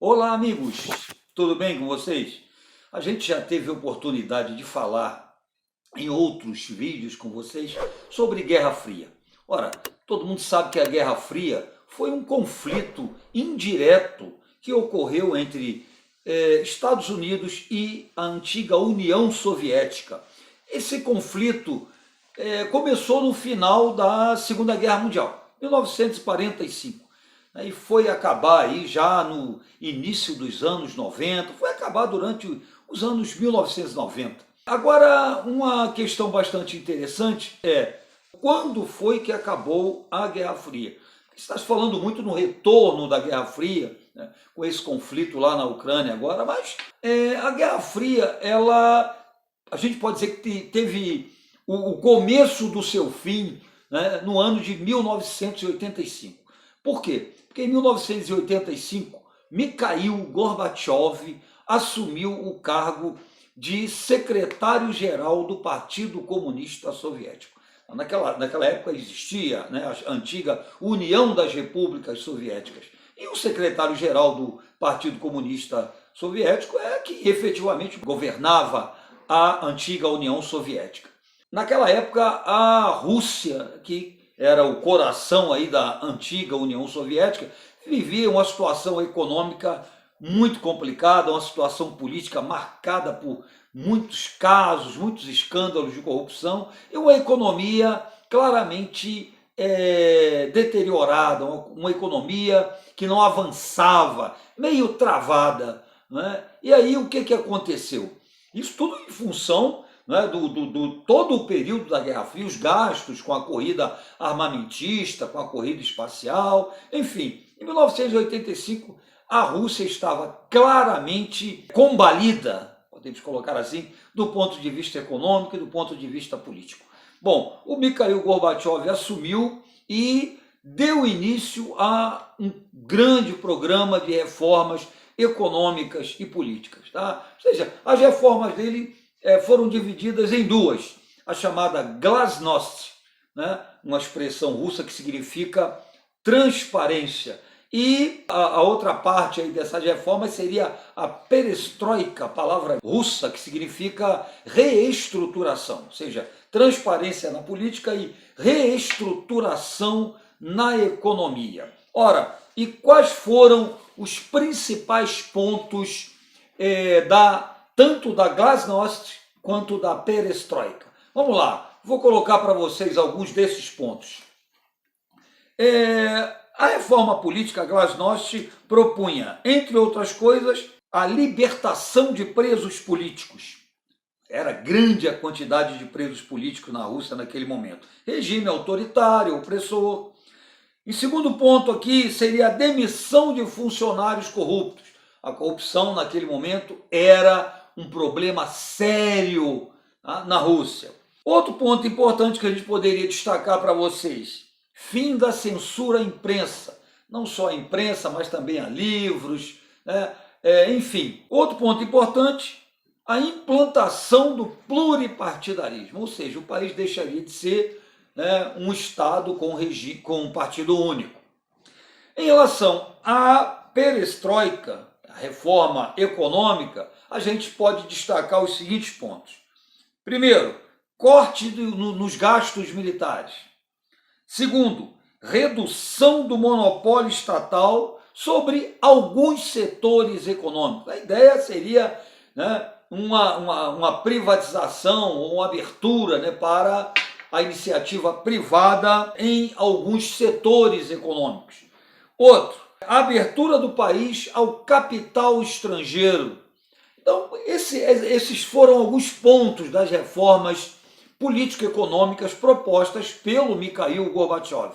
Olá, amigos! Tudo bem com vocês? A gente já teve a oportunidade de falar em outros vídeos com vocês sobre Guerra Fria. Ora, todo mundo sabe que a Guerra Fria foi um conflito indireto que ocorreu entre Estados Unidos e a antiga União Soviética. Esse conflito começou no final da Segunda Guerra Mundial, 1945. E foi acabar aí já no início dos anos 90, foi acabar durante os anos 1990. Agora, uma questão bastante interessante é quando foi que acabou a Guerra Fria? Está se falando muito no retorno da Guerra Fria, né, com esse conflito lá na Ucrânia agora, mas a Guerra Fria, a gente pode dizer que teve o começo do seu fim, né, no ano de 1985. Por quê? Porque em 1985, Mikhail Gorbachev assumiu o cargo de secretário-geral do Partido Comunista Soviético. Naquela época existia, né, a antiga União das Repúblicas Soviéticas. E o secretário-geral do Partido Comunista Soviético é que efetivamente governava a antiga União Soviética. Naquela época, a Rússia, que era o coração aí da antiga União Soviética, vivia uma situação econômica muito complicada, uma situação política marcada por muitos casos, muitos escândalos de corrupção e uma economia claramente deteriorada, uma economia que não avançava, meio travada, né? E aí o que aconteceu? Isso tudo em função, né, todo o período da Guerra Fria, os gastos com a corrida armamentista, com a corrida espacial, enfim. Em 1985, a Rússia estava claramente combalida, podemos colocar assim, do ponto de vista econômico e do ponto de vista político. Bom, o Mikhail Gorbachev assumiu e deu início a um grande programa de reformas econômicas e políticas. Tá? Ou seja, as reformas dele foram divididas em duas. A chamada glasnost, né? Uma expressão russa que significa transparência. E a outra parte aí dessas reformas seria a perestroika, palavra russa que significa reestruturação, ou seja, transparência na política e reestruturação na economia. Ora, e quais foram os principais pontos tanto da glasnost quanto da perestroika? Vamos lá, vou colocar para vocês alguns desses pontos. A reforma política glasnost propunha, entre outras coisas, a libertação de presos políticos. Era grande a quantidade de presos políticos na Rússia naquele momento. Regime autoritário, opressor. Em segundo ponto aqui seria a demissão de funcionários corruptos. A corrupção naquele momento era um problema sério, tá, na Rússia. Outro ponto importante que a gente poderia destacar para vocês: fim da censura à imprensa. Não só a imprensa, mas também a livros, né? Enfim. Outro ponto importante: a implantação do pluripartidarismo, ou seja, o país deixaria de ser, né, um Estado com um partido único. Em relação à perestroika, a reforma econômica, a gente pode destacar os seguintes pontos. Primeiro, corte nos gastos militares. Segundo, redução do monopólio estatal sobre alguns setores econômicos. A ideia seria, né, uma privatização ou uma abertura, né, para a iniciativa privada em alguns setores econômicos. Outro, a abertura do país ao capital estrangeiro. Então, esses foram alguns pontos das reformas político-econômicas propostas pelo Mikhail Gorbachev.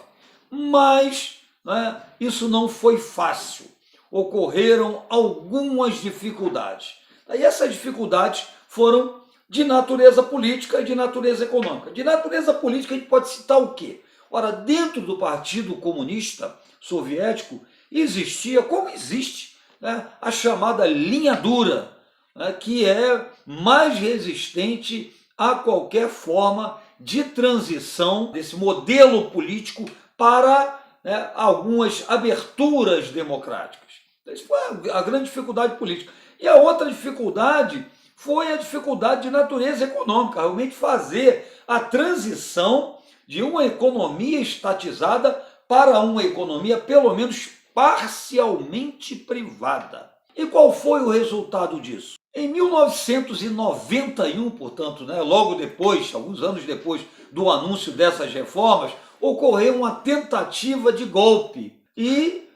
Mas, né, isso não foi fácil. Ocorreram algumas dificuldades. E essas dificuldades foram de natureza política e de natureza econômica. De natureza política a gente pode citar o quê? Ora, dentro do Partido Comunista Soviético existia, como existe, né, a chamada linha dura, né, que é mais resistente a qualquer forma de transição desse modelo político para, né, algumas aberturas democráticas. Isso foi a grande dificuldade política. E a outra dificuldade foi a dificuldade de natureza econômica, realmente fazer a transição de uma economia estatizada para uma economia, pelo menos parcialmente privada. E qual foi o resultado disso? Em 1991, portanto, logo depois, alguns anos depois do anúncio dessas reformas, ocorreu uma tentativa de golpe. E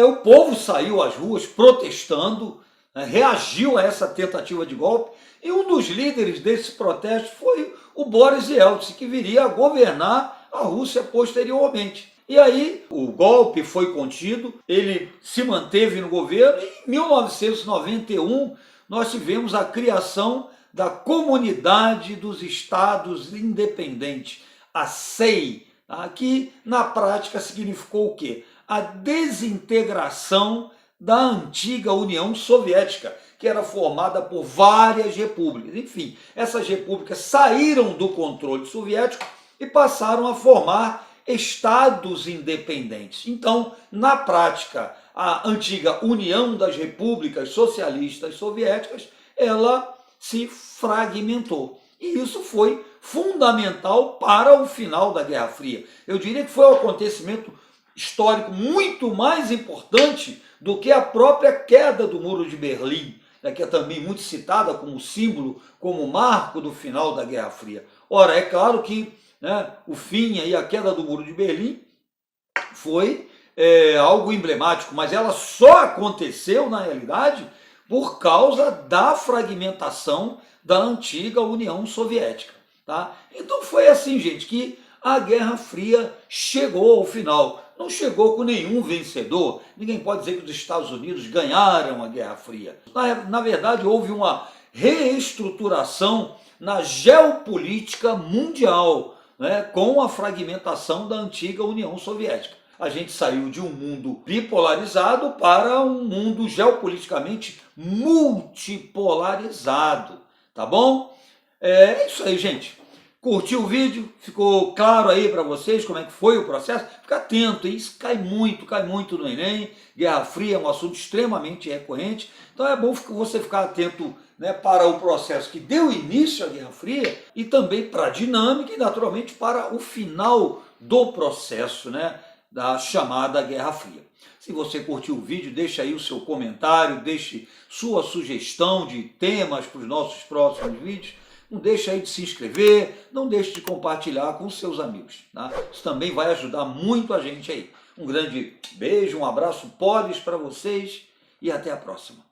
o povo saiu às ruas protestando, reagiu a essa tentativa de golpe, e um dos líderes desse protesto foi o Boris Yeltsin, que viria a governar a Rússia posteriormente. E aí o golpe foi contido, ele se manteve no governo, e em 1991 nós tivemos a criação da Comunidade dos Estados Independentes, a CEI, que na prática significou o quê? A desintegração da antiga União Soviética, que era formada por várias repúblicas. Enfim, essas repúblicas saíram do controle soviético e passaram a formar estados independentes. Então, na prática, a antiga União das Repúblicas Socialistas Soviéticas, ela se fragmentou. E isso foi fundamental para o final da Guerra Fria. Eu diria que foi um acontecimento histórico muito mais importante do que a própria queda do Muro de Berlim, que é também muito citada como símbolo, como marco do final da Guerra Fria. Ora, é claro que o fim e a queda do Muro de Berlim foi algo emblemático, mas ela só aconteceu, na realidade, por causa da fragmentação da antiga União Soviética. Tá? Então foi assim, gente, que a Guerra Fria chegou ao final. Não chegou com nenhum vencedor. Ninguém pode dizer que os Estados Unidos ganharam a Guerra Fria. Na verdade, houve uma reestruturação na geopolítica mundial, com a fragmentação da antiga União Soviética. A gente saiu de um mundo bipolarizado para um mundo geopoliticamente multipolarizado, tá bom? É isso aí, gente. Curtiu o vídeo? Ficou claro aí para vocês como é que foi o processo? Fica atento, isso cai muito no Enem. Guerra Fria é um assunto extremamente recorrente, então é bom você ficar atento para o processo que deu início à Guerra Fria e também para a dinâmica e, naturalmente, para o final do processo da chamada Guerra Fria. Se você curtiu o vídeo, deixe aí o seu comentário, deixe sua sugestão de temas para os nossos próximos vídeos. Não deixe aí de se inscrever, não deixe de compartilhar com seus amigos. Tá? Isso também vai ajudar muito a gente aí. Um grande beijo, um abraço polis para vocês e até a próxima.